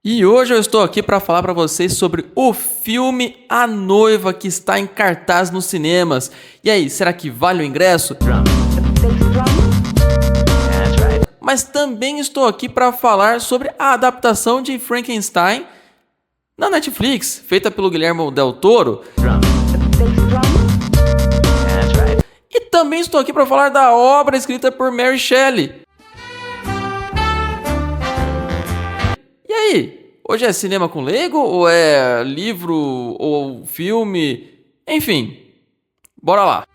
E hoje eu estou aqui para falar para vocês sobre o filme A Noiva que está em cartaz nos cinemas. E aí, será que vale o ingresso? Mas também estou aqui para falar sobre a adaptação de Frankenstein na Netflix, feita pelo Guillermo del Toro. E também estou aqui para falar da obra escrita por Mary Shelley. E aí, hoje é cinema com Lego ou é livro ou filme? Enfim, bora lá.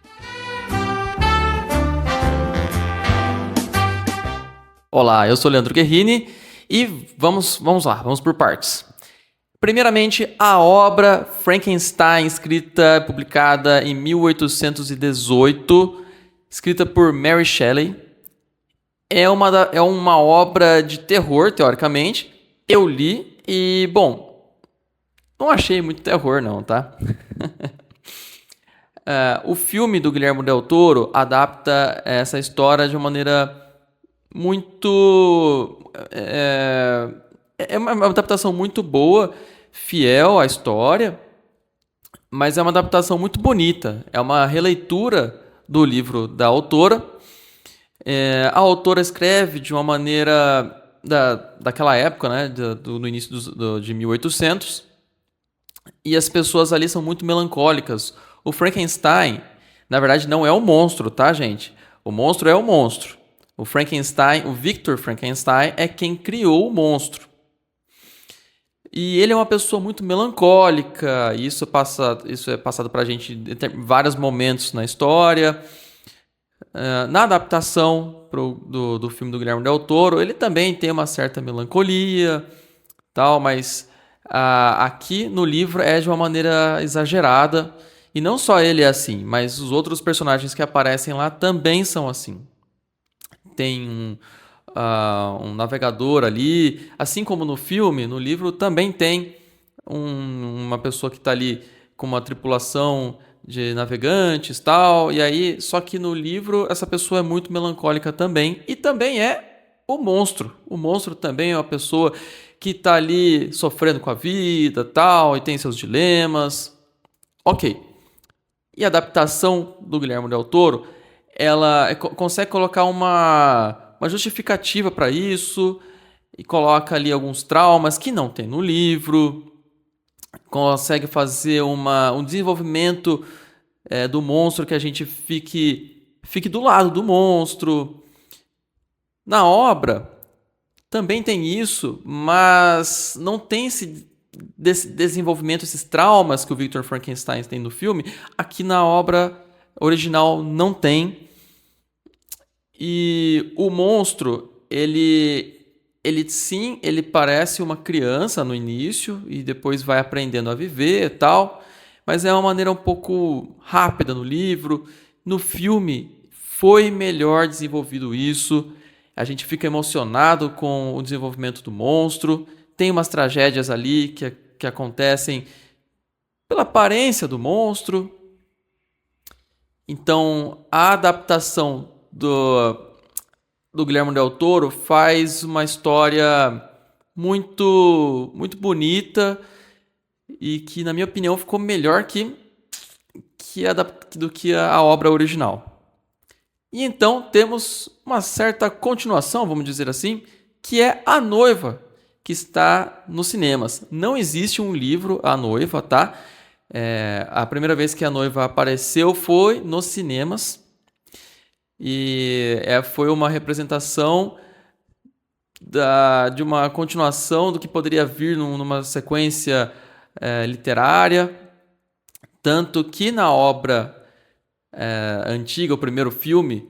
Olá, eu sou Leandro Guerrini e vamos lá, vamos por partes. Primeiramente, a obra Frankenstein, publicada em 1818, escrita por Mary Shelley, é uma obra de terror, teoricamente. Eu li e, bom, não achei muito terror não, tá? O filme do Guillermo del Toro adapta essa história de uma maneira muito... É uma adaptação muito boa, fiel à história, mas é uma adaptação muito bonita. É uma releitura do livro da autora. A autora escreve de uma maneira daquela época, né, do início de 1800, e as pessoas ali são muito melancólicas. O Frankenstein, na verdade, não é o monstro, tá, gente? O monstro é o monstro. O Frankenstein, o Victor Frankenstein, é quem criou o monstro. E ele é uma pessoa muito melancólica, e isso é passado pra gente em vários momentos na história. Na adaptação do filme do Guillermo del Toro, ele também tem uma certa melancolia, tal, mas aqui no livro é de uma maneira exagerada. E não só ele é assim, mas os outros personagens que aparecem lá também são assim. Tem um navegador ali, assim como no filme, no livro também tem uma pessoa que está ali com uma tripulação de navegantes, tal, e aí, só que no livro essa pessoa é muito melancólica também, e também é o monstro. O monstro também é uma pessoa que está ali sofrendo com a vida, tal, e tem seus dilemas. Ok. E a adaptação do Guillermo del Toro, ela consegue colocar uma justificativa para isso, e coloca ali alguns traumas que não tem no livro, consegue fazer um desenvolvimento do monstro, que a gente fique do lado do monstro. Na obra também tem isso, mas não tem esse desenvolvimento, esses traumas que o Victor Frankenstein tem no filme. Aqui na obra original não tem. E o monstro, ele parece uma criança no início e depois vai aprendendo a viver e tal, mas é uma maneira um pouco rápida no livro. No filme foi melhor desenvolvido isso. A gente fica emocionado com o desenvolvimento do monstro. Tem umas tragédias ali que acontecem pela aparência do monstro. Então, a adaptação do Guillermo del Toro faz uma história muito, muito bonita e que, na minha opinião, ficou melhor do que a obra original. E então temos uma certa continuação, vamos dizer assim, que é A Noiva, que está nos cinemas. Não existe um livro A Noiva, tá? A primeira vez que A Noiva apareceu foi nos cinemas. E foi uma representação de uma continuação do que poderia vir numa sequência literária. Tanto que na obra antiga, o primeiro filme,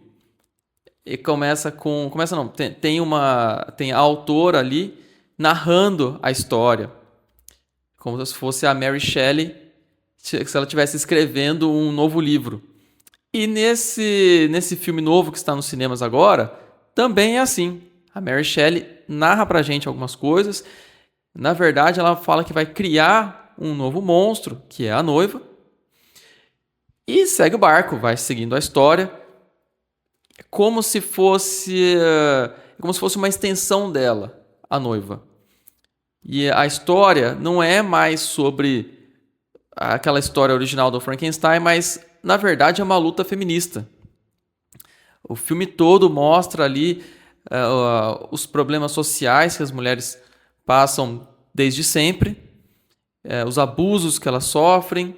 tem a autora ali narrando a história, como se fosse a Mary Shelley, se ela estivesse escrevendo um novo livro. E nesse filme novo que está nos cinemas agora, também é assim. A Mary Shelley narra pra gente algumas coisas. Na verdade, ela fala que vai criar um novo monstro, que é a noiva, e segue o barco, vai seguindo a história, como se fosse uma extensão dela, a noiva. E a história não é mais sobre aquela história original do Frankenstein, mas na verdade é uma luta feminista. O filme todo mostra ali os problemas sociais que as mulheres passam desde sempre, os abusos que elas sofrem.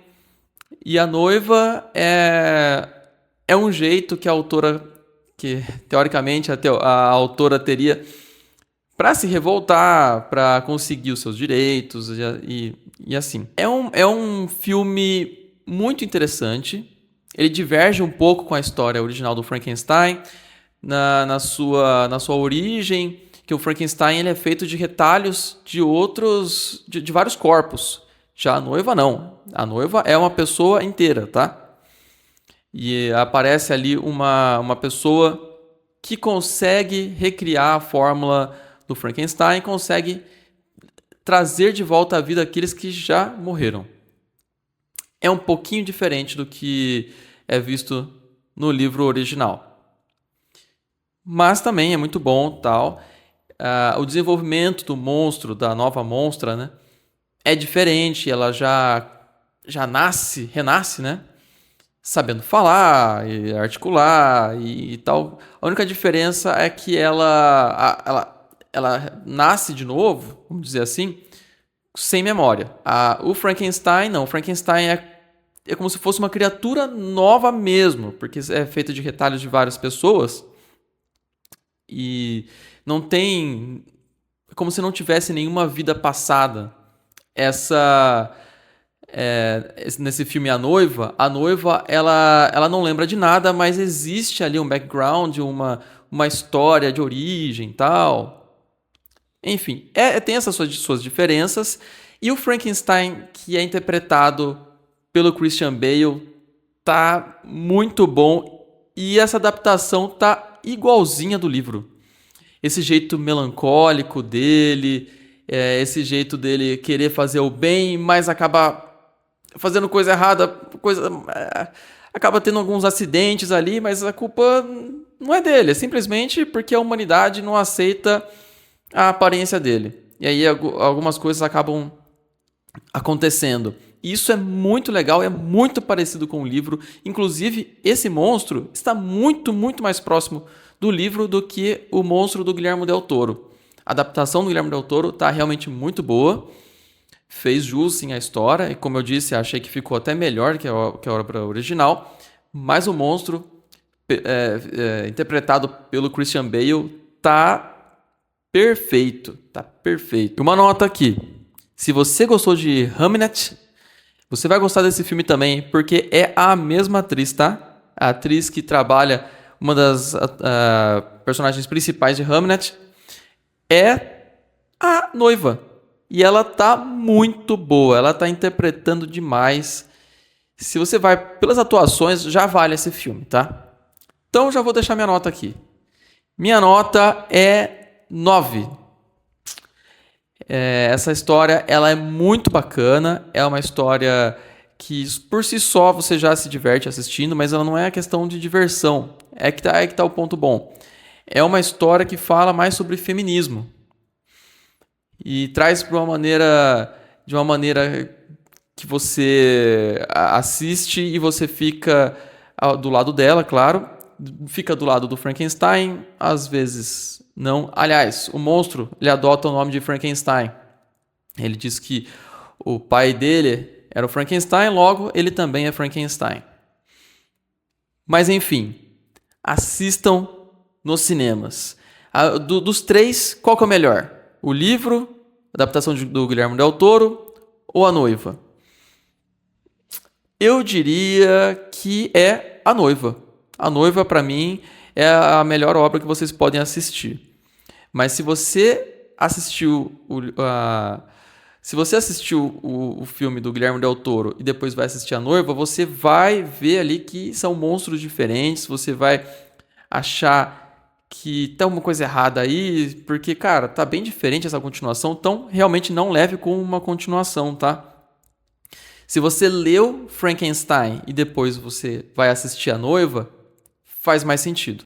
E a noiva é um jeito que a autora, que teoricamente a autora teria para se revoltar, para conseguir os seus direitos e assim. É um filme muito interessante. Ele diverge um pouco com a história original do Frankenstein, na sua origem, que o Frankenstein ele é feito de retalhos de vários corpos. Já a noiva não. A noiva é uma pessoa inteira, tá? E aparece ali uma pessoa que consegue recriar a fórmula do Frankenstein, consegue trazer de volta à vida aqueles que já morreram. É um pouquinho diferente do que é visto no livro original. Mas também é muito bom, tal. O desenvolvimento do monstro, da nova monstra, né, é diferente. Ela já renasce, né, sabendo falar e articular e tal. A única diferença é que ela nasce de novo, vamos dizer assim, sem memória. O Frankenstein, não. O Frankenstein é como se fosse uma criatura nova mesmo, porque é feita de retalhos de várias pessoas e não tem... como se não tivesse nenhuma vida passada. Nesse filme A Noiva, ela não lembra de nada, mas existe ali um background, uma história de origem e tal. Enfim, tem essas suas diferenças. E o Frankenstein, que é interpretado pelo Christian Bale, tá muito bom. E essa adaptação tá igualzinha do livro. Esse jeito melancólico dele, esse jeito dele querer fazer o bem, mas acaba fazendo coisa errada, acaba tendo alguns acidentes ali, mas a culpa não é dele, é simplesmente porque a humanidade não aceita a aparência dele. E aí algumas coisas acabam acontecendo. E isso é muito legal, é muito parecido com o livro. Inclusive, esse monstro está muito, muito mais próximo do livro do que o monstro do Guillermo del Toro. A adaptação do Guillermo del Toro está realmente muito boa. Fez jus, sim, à história. E como eu disse, achei que ficou até melhor que a obra original. Mas o monstro, interpretado pelo Christian Bale, tá perfeito. Tá perfeito. Uma nota aqui. Se você gostou de Hamnet, você vai gostar desse filme também, porque é a mesma atriz, tá? A atriz que trabalha, uma das personagens principais de Hamnet, é a noiva. E ela tá muito boa, ela tá interpretando demais. Se você vai pelas atuações, já vale esse filme, tá? Então já vou deixar minha nota aqui. Minha nota é 9. Essa história ela é muito bacana, é uma história que por si só você já se diverte assistindo, mas ela não é a questão de diversão, é que tá o ponto bom. É uma história que fala mais sobre feminismo e traz de uma maneira que você assiste e você fica do lado dela, claro, fica do lado do Frankenstein, às vezes não. Aliás, o monstro, ele adota o nome de Frankenstein. Ele diz que o pai dele era o Frankenstein, logo ele também é Frankenstein. Mas enfim, assistam nos cinemas. Dos três, qual que é o melhor? O livro, a adaptação do Guillermo del Toro ou A Noiva? Eu diria que é A Noiva. A Noiva, para mim, é a melhor obra que vocês podem assistir. Mas se você assistiu o filme do Guillermo del Toro e depois vai assistir A Noiva, você vai ver ali que são monstros diferentes, você vai achar que tem alguma coisa errada aí, porque, cara, tá bem diferente essa continuação, então realmente não leve como uma continuação, tá? Se você leu Frankenstein e depois você vai assistir A Noiva, faz mais sentido.